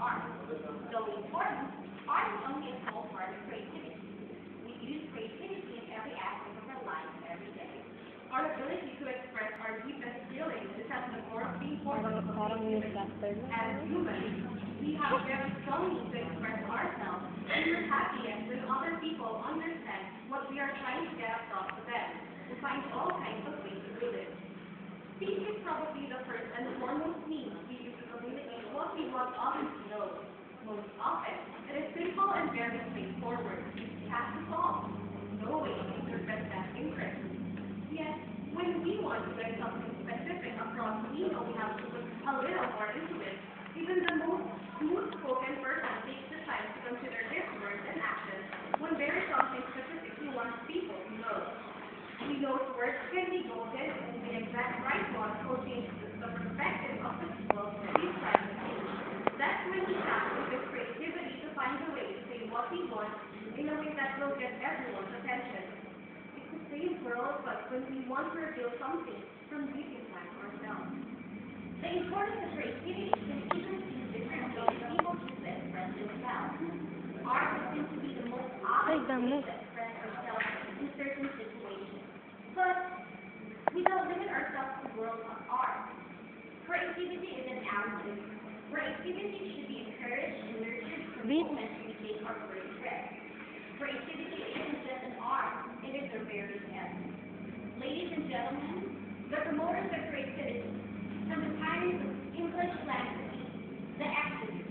art. Though important, art is only a small part of creativity. We use creativity in every aspect of our life every day. Our ability to express our deepest feelings is at the core of the importance of creativity. As humans, we have a very strong need to express ourselves, and we're happiest when other people understand what we are trying to get across to them. We find all kinds of ways to do this. Speech is probably the first and foremost means we use to communicate what we want others to know. Most often, it is simple and very straightforward. It has to solve. No way to express that interest. Yet, when we want to get something specific across, we know we have to put a little more into it. Even the most smooth-spoken person takes the time to consider his words and actions when there is something specific he wants people to know. We know words can be golden, and the exact right one will change the perspective of the people he's trying to change. That's when we tap into creativity to find a way to say what we want in a way that will get everyone's attention. It's the same world, but when we want to reveal something from deep inside ourselves. The importance of creativity can even be different ways people choose to express themselves. Art seems to be the most obvious way to express ourselves in certain situations. But we don't limit ourselves to the world of art. Creativity is an outlet. Creativity should be encouraged and nurtured from the moment we take our first breath. Creativity isn't just an art, it is our very essence. Ladies and gentlemen, the promoters of creativity, from the pioneers of English language, the activists.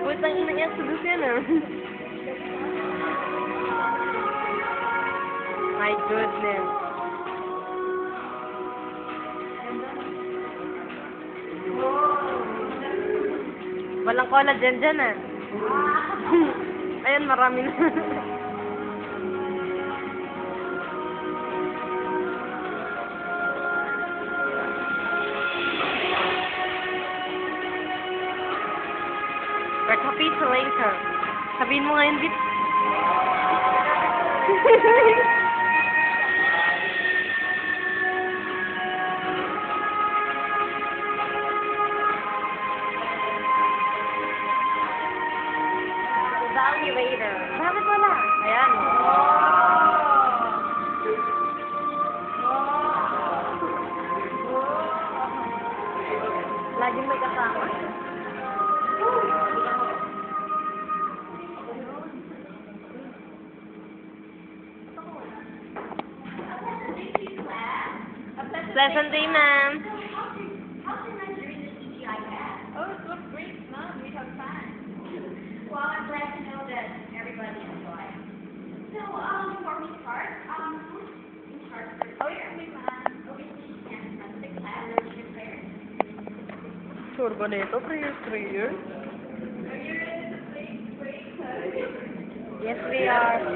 Putang ina yan, sudos yan ah. My goodness. Walang collagen dyan ah. Ayan, marami na. Recapitulator. Sabihin mo ngayon, Bit. Evaluator. Bakit wala? Ayan. Laging may kasama. Pleasant day, ma'am. How's your night during the CGI class? Oh, it looks great, Mom. We have fun. Well, I'm glad to know that everybody enjoyed. So, before we start, who's in charge of the Oh, it's me, Mom. obviously and the class or your parents? Sure ba nito? Prayer? Are you ready to pray? Yes, we are. In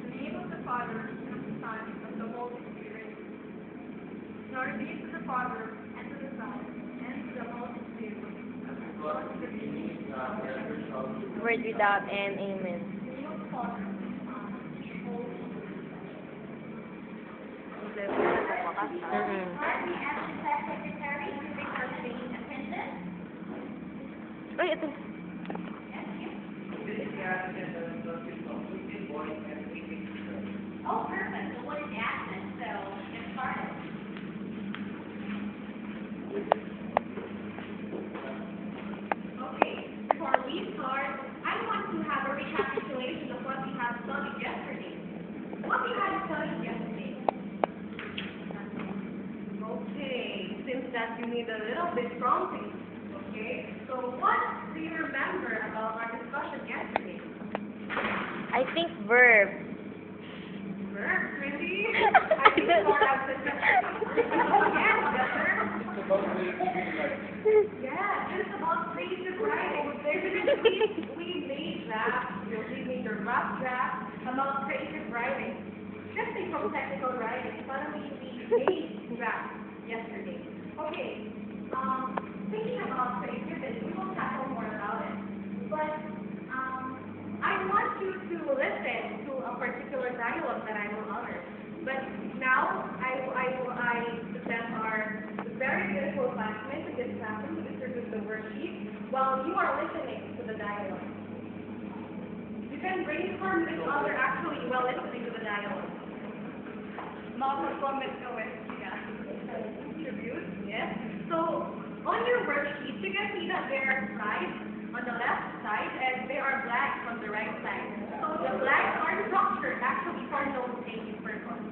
the name of the Father, and of the Son, and of the Holy Spirit. Glory be to the Father, and to the Son, and to the Holy Spirit. As it was in the beginning, now, and ever shall be. Word without end. Amen. In the name of the Father, and of the Son, and of the Holy Spirit. Pardon me, as the class secretary, to record the attendance. Ay, ito. Oh, perfect. So what is the absent? So, get started. Okay, before we start, I want to have a recapitulation of what we have studied yesterday. What we had studied yesterday? you need a little bit prompting. Okay? So what do you remember about our discussion yesterday? I think verb. Verb, really? I think more of the yes, the verb. Yeah, it's about creative writing. We made drafts, we made a rough draft about creative writing. Shifting from technical writing, suddenly we made drafts yesterday. Okay, thinking about creativity, we will tackle more about it. But I want you to listen to a particular dialogue that I will utter. But now I present our very beautiful classmates in this classroom to distribute the worksheet while you are listening to the dialogue. You can brainstorm with each other actually while listening to the dialogue. Comment interviews, yes. So on your worksheet, you can see that there are slides on the left side and there are blanks on the right side. So the blanks are structured actually for note-taking purpose.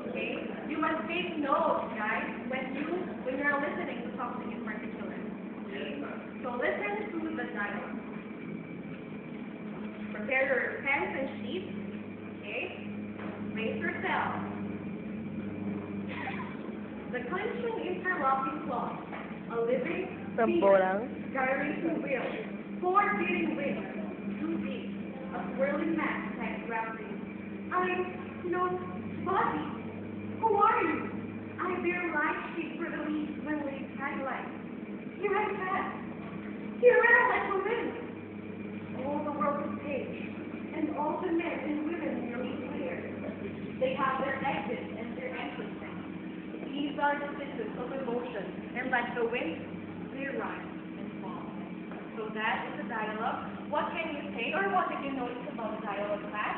Okay? You must take notes, guys, when you're listening to something in particular. Okay? So listen to the dialogue. Prepare your pens and sheets. Okay? Brace yourself. The clinching interlocking clause. A living Sampo lang. gyrating wheel. Four beating wings. Two beaks. A swirling mat like gravity. Bobby. Who are you? I bear light sheet for the leaves when we highlight. Here I pass. Here I like the wind. All the world is page, and all the men and women nearly clear. They have their exits and their entrances. These are the cities of emotion, and like the wind, they rise and fall. So that is the dialogue. What can you say, or what did you notice about the dialogue class?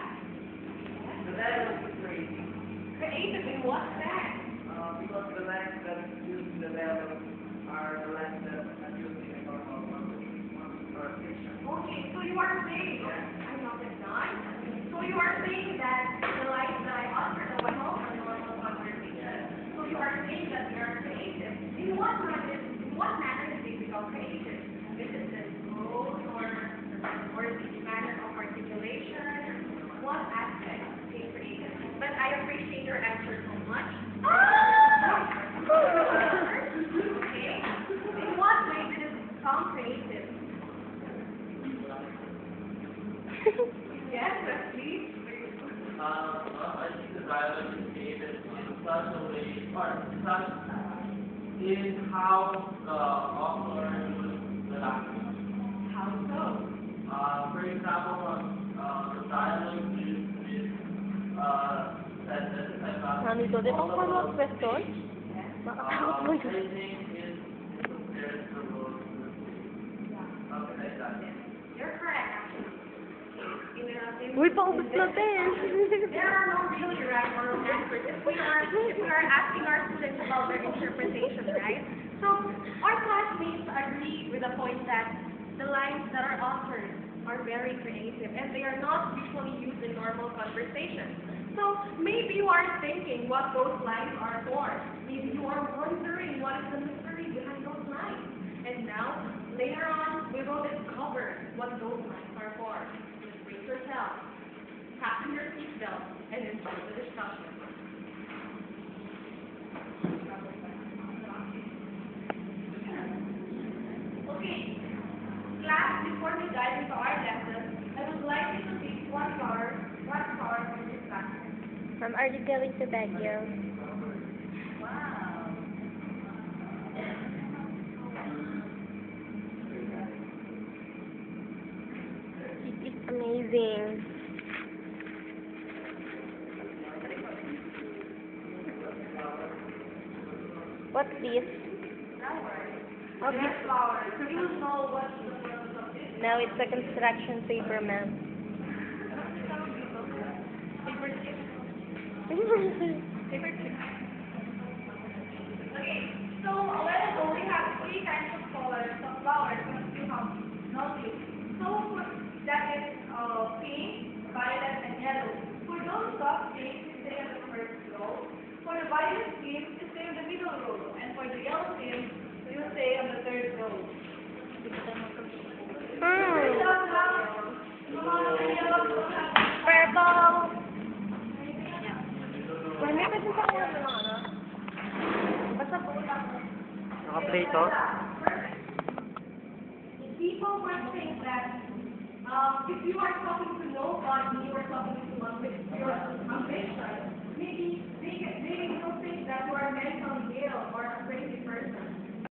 The dialogue is crazy. Creative in what sense? Because the lines that use the dialogue are the lines that are used in a normal conversation. Okay, so you are saying, I'm not done. So you are saying that the lines that I uttered are normal conversation. So you are saying that they are creative. In what manner did they become creative? Is it the tone or the manner of articulation? What aspect is creative? But I appreciate your answer so much. Okay. In what way did it become creative? Yes, please. I think the dialogue is created in such a way, in how the author uses the language. How so? For example, the dialogue is sentences like Nandito din ang follow-up question. I think is compared to something like that. You're correct, actually. Uy, paubos natin. There are no really right or wrong answers if we are asking our students about their interpretation, right? So our classmates agree with the point that the lines that are authored are very creative and they are not usually used in normal conversation. So maybe you are thinking what those lines are for. Maybe you are wondering what is the mystery behind those lines. And now, later on, we will discover what those lines are for. Just brace yourself, fasten your seatbelt, and enjoy the discussion. Okay, class, before we dive into our lesson, I would like you to take one card from this basket. Ma'am, are you going to Baguio? Wow. It is amazing. What's this? Oh, Yes, flowers. Do you know what's the purpose of this? no, it's a construction paper, ma'am. Paper chip. Paper chip. Okay, so a while ago we have three kinds of colors of flowers that you have noticed. So that is pink, violet, and yellow. For those soft pinks, we stay on the first row. For the violet pinks, we stay in the middle row. And for the yellow pinks, we Purple. May kasi sa kanya ng ano? Basta po lang. Naka-play to? People might think that if you are talking to nobody, you are talking to your ambition, maybe they will think that you are mentally ill or a crazy person.